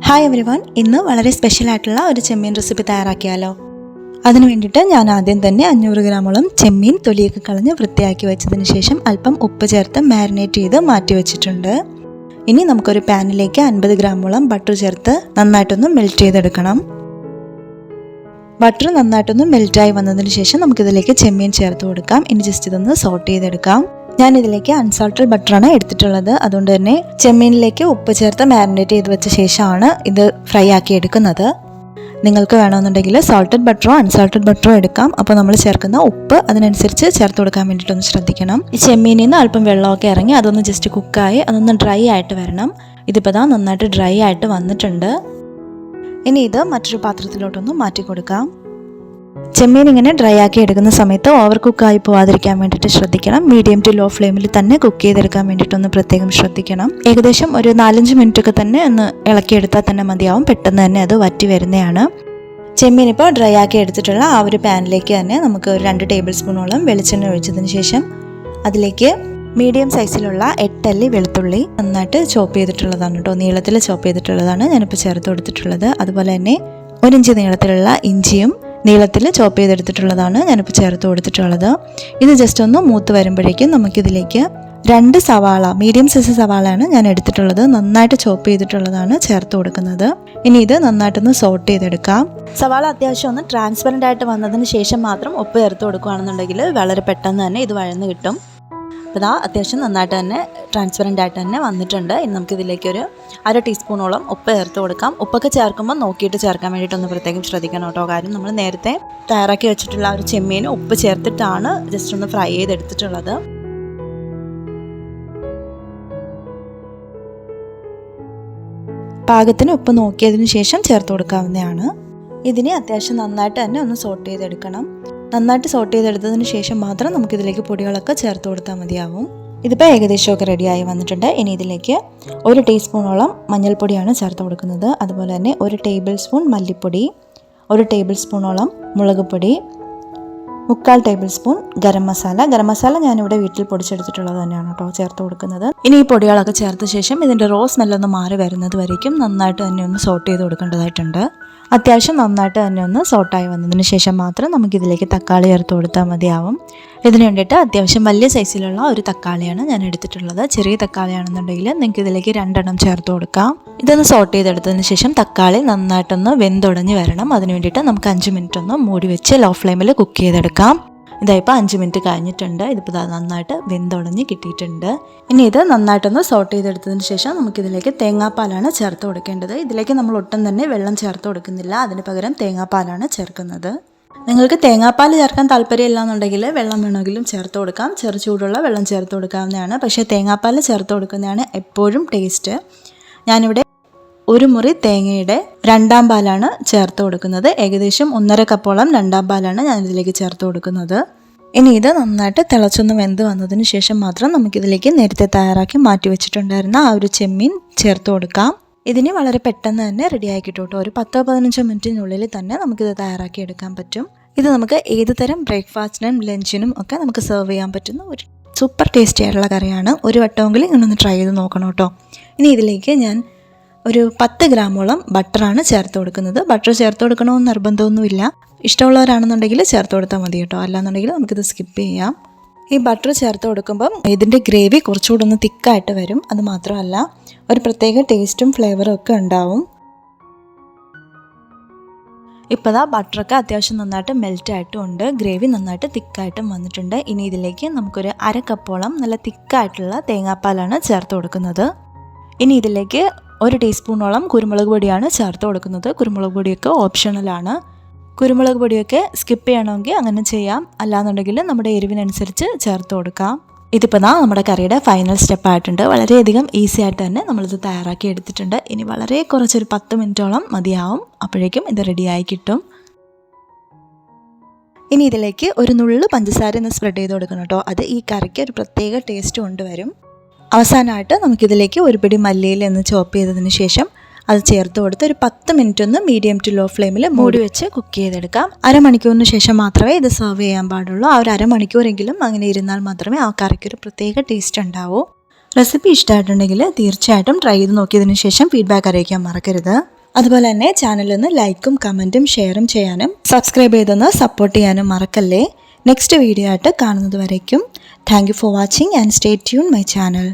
Hi everyone, ഇന്ന് വളരെ special ആയിട്ടുള്ള ഒരു ചെമ്മീൻ റെസിപ്പി തയ്യാറാക്കിയാലോ. അതിനു വേണ്ടിയിട്ട് ഞാൻ ആദ്യം തന്നെ 500 ഗ്രാമോളം ചെമ്മീൻ തൊലിയൊക്കെ കളഞ്ഞ് വൃത്തിയാക്കി വെച്ചതിന് ശേഷം അല്പം ഉപ്പ് ചേർത്ത് മാരിനേറ്റ് ചെയ്ത് മാറ്റി വെച്ചിട്ടുണ്ട്. ഇനി നമുക്കൊരു പാനിലേക്ക് 50 ഗ്രാമോളം ബട്ടർ ചേർത്ത് നന്നായിട്ടൊന്ന് മെൽറ്റ് ചെയ്തെടുക്കണം. ബട്ടർ നന്നായിട്ടൊന്ന് മെൽറ്റായി വന്നതിന് ശേഷം നമുക്കിതിലേക്ക് ചെമ്മീൻ ചേർത്ത് കൊടുക്കാം. ഇനി ജസ്റ്റ് ഇതൊന്ന് സോട്ട് ചെയ്തെടുക്കാം. ഞാൻ ഇതിലേക്ക് അൺസാൾട്ടഡ് ബട്ടറാണ് എടുത്തിട്ടുള്ളത്. അതുകൊണ്ട് തന്നെ ചെമ്മീനിലേക്ക് ഉപ്പ് ചേർത്ത് മാരിനേറ്റ് ചെയ്ത് വെച്ച ശേഷമാണ് ഇത് ഫ്രൈ ആക്കി എടുക്കുന്നത്. നിങ്ങൾക്ക് വേണമെന്നുണ്ടെങ്കിൽ സാൾട്ടഡ് ബട്ടറോ അൺസാൾട്ടഡ് ബട്ടറോ എടുക്കാം. അപ്പോൾ നമ്മൾ ചേർക്കുന്ന ഉപ്പ് അതിനനുസരിച്ച് ചേർത്ത് കൊടുക്കാൻ വേണ്ടിയിട്ടൊന്ന് ശ്രദ്ധിക്കണം. ഈ ചെമ്മീനിൽ നിന്ന് അല്പം വെള്ളമൊക്കെ ഇറങ്ങി അതൊന്ന് ജസ്റ്റ് കുക്കായി അതൊന്ന് ഡ്രൈ ആയിട്ട് വരണം. ഇതിപ്പോൾ ദാ നന്നായിട്ട് ഡ്രൈ ആയിട്ട് വന്നിട്ടുണ്ട്. ഇനി ഇത് മറ്റൊരു പാത്രത്തിലോട്ടൊന്ന് മാറ്റി കൊടുക്കാം. ചെമ്മീൻ ഇങ്ങനെ ഡ്രൈ ആക്കി എടുക്കുന്ന സമയത്ത് ഓവർ കുക്കായി പോവാതിരിക്കാൻ വേണ്ടിയിട്ട് ശ്രദ്ധിക്കണം. മീഡിയം ടു ലോ ഫ്ലെയിമിൽ തന്നെ കുക്ക് ചെയ്തെടുക്കാൻ വേണ്ടിയിട്ടൊന്ന് പ്രത്യേകം ശ്രദ്ധിക്കണം. ഏകദേശം ഒരു 4-5 മിനിറ്റൊക്കെ തന്നെ ഒന്ന് ഇളക്കിയെടുത്താൽ തന്നെ മതിയാവും. പെട്ടെന്ന് തന്നെ അത് വറ്റി വരുന്നതാണ്. ചെമ്മീൻ ഇപ്പോൾ ഡ്രൈ ആക്കി എടുത്തിട്ടുള്ള ആ ഒരു പാനിലേക്ക് തന്നെ നമുക്ക് ഒരു 2 ടേബിൾ സ്പൂണോളം വെളിച്ചെണ്ണ ഒഴിച്ചതിന് ശേഷം അതിലേക്ക് മീഡിയം സൈസിലുള്ള 8 അല്ലി വെളുത്തുള്ളി നന്നായിട്ട് ചോപ്പ് ചെയ്തിട്ടുള്ളതാണ് കേട്ടോ. നീളത്തിൽ ചോപ്പ് ചെയ്തിട്ടുള്ളതാണ് ഞാനിപ്പോൾ ചേർത്ത് കൊടുത്തിട്ടുള്ളത്. അതുപോലെ തന്നെ 1 ഇഞ്ച് നീളത്തിലുള്ള ഇഞ്ചിയും നീളത്തിൽ ചോപ്പ് ചെയ്തെടുത്തിട്ടുള്ളതാണ് ഞാനിപ്പോൾ ചേർത്ത് കൊടുത്തിട്ടുള്ളത്. ഇത് ജസ്റ്റ് ഒന്ന് മൂത്ത് വരുമ്പോഴേക്കും നമുക്കിതിലേക്ക് 2 സവാള, മീഡിയം സൈസ് സവാളയാണ് ഞാൻ എടുത്തിട്ടുള്ളത്, നന്നായിട്ട് ചോപ്പ് ചെയ്തിട്ടുള്ളതാണ് ചേർത്ത് കൊടുക്കുന്നത്. ഇനി ഇത് നന്നായിട്ടൊന്ന് സോട്ട് ചെയ്തെടുക്കാം. സവാള അത്യാവശ്യം ഒന്ന് ട്രാൻസ്പെറൻ്റ് ആയിട്ട് വന്നതിന് ശേഷം മാത്രം ഉപ്പ് ചേർത്ത് കൊടുക്കുകയാണെന്നുണ്ടെങ്കിൽ വളരെ പെട്ടെന്ന് തന്നെ ഇത് വഴന്ന് കിട്ടും. അപ്പോൾ ഇതാ അത്യാവശ്യം നന്നായിട്ട് തന്നെ ട്രാൻസ്പെറൻ്റ് ആയിട്ട് തന്നെ വന്നിട്ടുണ്ട്. ഇനി നമുക്കിതിലേക്ക് ഒരു 1/2 ടീസ്പൂണോളം ഉപ്പ് ചേർത്ത് കൊടുക്കാം. ഉപ്പൊക്കെ ചേർക്കുമ്പോൾ നോക്കിയിട്ട് ചേർക്കാൻ വേണ്ടിയിട്ടൊന്ന് പ്രത്യേകം ശ്രദ്ധിക്കണം കേട്ടോ. കാര്യം നമ്മൾ നേരത്തെ തയ്യാറാക്കി വെച്ചിട്ടുള്ള ആ ഒരു ചെമ്മീൻ ഉപ്പ് ചേർത്തിട്ടാണ് ജസ്റ്റ് ഒന്ന് ഫ്രൈ ചെയ്തെടുത്തിട്ടുള്ളത്. പാകത്തിന് ഉപ്പ് നോക്കിയതിന് ശേഷം ചേർത്ത് കൊടുക്കാവുന്നതാണ്. ഇതിനെ അത്യാവശ്യം നന്നായിട്ട് തന്നെ ഒന്ന് സോട്ട് ചെയ്തെടുക്കണം. നന്നായിട്ട് സോട്ട് ചെയ്തെടുത്തതിന് ശേഷം മാത്രം നമുക്കിതിലേക്ക് പൊടികളൊക്കെ ചേർത്ത് കൊടുത്താൽ മതിയാവും. ഇതിപ്പോൾ ഏകദേശമൊക്കെ റെഡിയായി വന്നിട്ടുണ്ട്. ഇനി ഇതിലേക്ക് 1 ടീസ്പൂണോളം മഞ്ഞൾപ്പൊടിയാണ് ചേർത്ത് കൊടുക്കുന്നത്. അതുപോലെ തന്നെ 1 ടേബിൾ സ്പൂൺ മല്ലിപ്പൊടി, 1 ടേബിൾ സ്പൂണോളം മുളക് പൊടി, 3/4 ടേബിൾ സ്പൂൺ ഗരം മസാല ഞാനിവിടെ വീട്ടിൽ പൊടിച്ചെടുത്തിട്ടുള്ളത് തന്നെയാണ് കേട്ടോ ചേർത്ത് കൊടുക്കുന്നത്. ഇനി ഈ പൊടികളൊക്കെ ചേർത്ത ശേഷം ഇതിൻ്റെ റോ സ്മെല്ലൊന്ന് മാറി വരുന്നത് വരയ്ക്കും നന്നായിട്ട് തന്നെ ഒന്ന് സോട്ട് ചെയ്ത് കൊടുക്കേണ്ടതായിട്ടുണ്ട്. അത്യാവശ്യം നന്നായിട്ട് തന്നെ ഒന്ന് സോട്ടായി വന്നതിന് ശേഷം മാത്രം നമുക്കിതിലേക്ക് തക്കാളി ചേർത്ത് കൊടുത്താൽ മതിയാവും. ഇതിന് വേണ്ടിയിട്ട് അത്യാവശ്യം വലിയ സൈസിലുള്ള ഒരു തക്കാളിയാണ് ഞാൻ എടുത്തിട്ടുള്ളത്. ചെറിയ തക്കാളിയാണെന്നുണ്ടെങ്കിൽ നിങ്ങൾക്ക് ഇതിലേക്ക് 2 എണ്ണം ചേർത്ത് കൊടുക്കാം. ഇതൊന്ന് സോട്ട് ചെയ്തെടുത്തതിന് ശേഷം തക്കാളി നന്നായിട്ടൊന്ന് വെന്തുടഞ്ഞ് വരണം. അതിന് വേണ്ടിയിട്ട് നമുക്ക് 5 മിനിറ്റ് ഒന്ന് മൂടി വെച്ച് ലോ ഫ്ലെയിമിൽ കുക്ക് ചെയ്തെടുക്കാം. ഇതായിപ്പോൾ 5 മിനിറ്റ് കഴിഞ്ഞിട്ടുണ്ട്. ഇതിപ്പോൾ നന്നായിട്ട് വെന്തുടഞ്ഞ് കിട്ടിയിട്ടുണ്ട്. ഇനി ഇത് നന്നായിട്ടൊന്ന് സോട്ട് ചെയ്തെടുത്തതിന് ശേഷം നമുക്കിതിലേക്ക് തേങ്ങാപ്പാലാണ് ചേർത്ത് കൊടുക്കേണ്ടത്. ഇതിലേക്ക് നമ്മൾ ഒട്ടും തന്നെ വെള്ളം ചേർത്ത് കൊടുക്കുന്നില്ല. അതിന് പകരം തേങ്ങാപ്പാലാണ് ചേർക്കുന്നത്. നിങ്ങൾക്ക് തേങ്ങാപ്പാൽ ചേർക്കാൻ താല്പര്യമില്ല എന്നുണ്ടെങ്കിൽ വെള്ളം വേണമെങ്കിലും ചേർത്ത് കൊടുക്കാം. ചെറു ചൂടുള്ള വെള്ളം ചേർത്ത് കൊടുക്കാവുന്നതാണ്. പക്ഷേ തേങ്ങാപ്പാൽ ചേർത്ത് കൊടുക്കുന്നതാണ് എപ്പോഴും ടേസ്റ്റ്. ഞാനിവിടെ 1 മുറി തേങ്ങയുടെ 2ാം പാലാണ് ചേർത്ത് കൊടുക്കുന്നത്. ഏകദേശം 1.5 കപ്പോളം 2ാം പാലാണ് ഞാനിതിലേക്ക് ചേർത്ത് കൊടുക്കുന്നത്. ഇനി ഇത് നന്നായിട്ട് തിളച്ചൊന്ന് വെന്ത് വന്നതിന് ശേഷം മാത്രം നമുക്കിതിലേക്ക് നേരത്തെ തയ്യാറാക്കി മാറ്റി വെച്ചിട്ടുണ്ടായിരുന്ന ആ ഒരു ചെമ്മീൻ ചേർത്ത് കൊടുക്കാം. ഇതിന് വളരെ പെട്ടെന്ന് തന്നെ റെഡിയാക്കി കിട്ടും. ഒരു 10-15 മിനിറ്റിനുള്ളിൽ തന്നെ നമുക്കിത് തയ്യാറാക്കി എടുക്കാൻ പറ്റും. ഇത് നമുക്ക് ഏത് തരം ബ്രേക്ക്ഫാസ്റ്റിനും ലഞ്ചിനും ഒക്കെ നമുക്ക് സെർവ് ചെയ്യാൻ പറ്റുന്ന ഒരു സൂപ്പർ ടേസ്റ്റി ആയിട്ടുള്ള കറിയാണ്. ഒരു വട്ടമെങ്കിലും ഇങ്ങനൊന്ന് ട്രൈ ചെയ്ത് നോക്കണം കേട്ടോ. ഇനി ഇതിലേക്ക് ഞാൻ ഒരു 10 ഗ്രാമോളം ബട്ടറാണ് ചേർത്ത് കൊടുക്കുന്നത്. ബട്ടർ ചേർത്ത് കൊടുക്കണമെന്ന് നിർബന്ധമൊന്നുമില്ല. ഇഷ്ടമുള്ളവരാണെന്നുണ്ടെങ്കിൽ ചേർത്ത് കൊടുത്താൽ മതി കേട്ടോ. അല്ലാന്നുണ്ടെങ്കിൽ നമുക്കിത് സ്കിപ്പ് ചെയ്യാം. ഈ ബട്ടർ ചേർത്ത് കൊടുക്കുമ്പം ഇതിൻ്റെ ഗ്രേവി കുറച്ചുകൂടെ ഒന്ന് തിക്കായിട്ട് വരും. അത് മാത്രമല്ല ഒരു പ്രത്യേക ടേസ്റ്റും ഫ്ലേവറും ഒക്കെ ഉണ്ടാവും. ഇപ്പോൾ ബട്ടറൊക്കെ അത്യാവശ്യം നന്നായിട്ട് മെൽറ്റായിട്ടും ഉണ്ട്. ഗ്രേവി നന്നായിട്ട് തിക്കായിട്ടും വന്നിട്ടുണ്ട്. ഇനി ഇതിലേക്ക് നമുക്കൊരു 1/2 കപ്പോളം നല്ല തിക്കായിട്ടുള്ള തേങ്ങാപ്പാലാണ് ചേർത്ത് കൊടുക്കുന്നത്. ഇനി ഇതിലേക്ക് 1 ടീസ്പൂണോളം കുരുമുളക് പൊടിയാണ് ചേർത്ത് കൊടുക്കുന്നത്. കുരുമുളക് പൊടിയൊക്കെ ഓപ്ഷണലാണ്. കുരുമുളക് പൊടിയൊക്കെ സ്കിപ്പ് ചെയ്യണമെങ്കിൽ അങ്ങനെ ചെയ്യാം. അല്ലാന്നുണ്ടെങ്കിൽ നമ്മുടെ എരിവിനനുസരിച്ച് ചേർത്ത് കൊടുക്കാം. ഇതിപ്പോൾ നമ്മുടെ കറിയുടെ ഫൈനൽ സ്റ്റെപ്പായിട്ടുണ്ട്. വളരെയധികം ഈസി ആയിട്ട് തന്നെ നമ്മളിത് തയ്യാറാക്കി എടുത്തിട്ടുണ്ട്. ഇനി വളരെ കുറച്ചൊരു 10 മിനിറ്റോളം മതിയാവും. അപ്പോഴേക്കും ഇത് റെഡിയായി കിട്ടും. ഇനി ഇതിലേക്ക് ഒരു നുള്ളു പഞ്ചസാര ഒന്ന് സ്പ്രെഡ് ചെയ്ത് കൊടുക്കണം കേട്ടോ. അത് ഈ കറിക്ക് ഒരു പ്രത്യേക ടേസ്റ്റ് കൊണ്ടുവരും. അവസാനമായിട്ട് നമുക്കിതിലേക്ക് ഒരു പിടി മല്ലിയില ഒന്ന് ചോപ്പ് ചെയ്തതിന് ശേഷം അത് ചേർത്ത് കൊടുത്ത് ഒരു 10 മിനിറ്റ് ഒന്ന് മീഡിയം ടു ലോ ഫ്ലെയിമിൽ മൂടി വെച്ച് കുക്ക് ചെയ്തെടുക്കാം. അരമണിക്കൂറിന് ശേഷം മാത്രമേ ഇത് സെർവ് ചെയ്യാൻ പാടുള്ളൂ. ആ ഒരു അരമണിക്കൂറെങ്കിലും അങ്ങനെ ഇരുന്നാൽ മാത്രമേ ആ കറിക്കൊരു പ്രത്യേക ടേസ്റ്റ് ഉണ്ടാവൂ. റെസിപ്പി ഇഷ്ടമായിട്ടുണ്ടെങ്കിൽ തീർച്ചയായിട്ടും ട്രൈ ചെയ്ത് നോക്കിയതിന് ശേഷം ഫീഡ്ബാക്ക് അറിയിക്കാൻ മറക്കരുത്. അതുപോലെ തന്നെ ചാനലൊന്ന് ലൈക്കും കമൻറ്റും ഷെയറും ചെയ്യാനും സബ്സ്ക്രൈബ് ചെയ്തൊന്ന് സപ്പോർട്ട് ചെയ്യാനും മറക്കല്ലേ. നെക്സ്റ്റ് വീഡിയോ ആയിട്ട് കാണുന്നത് വരയ്ക്കും thank you for watching and stay tune my channel.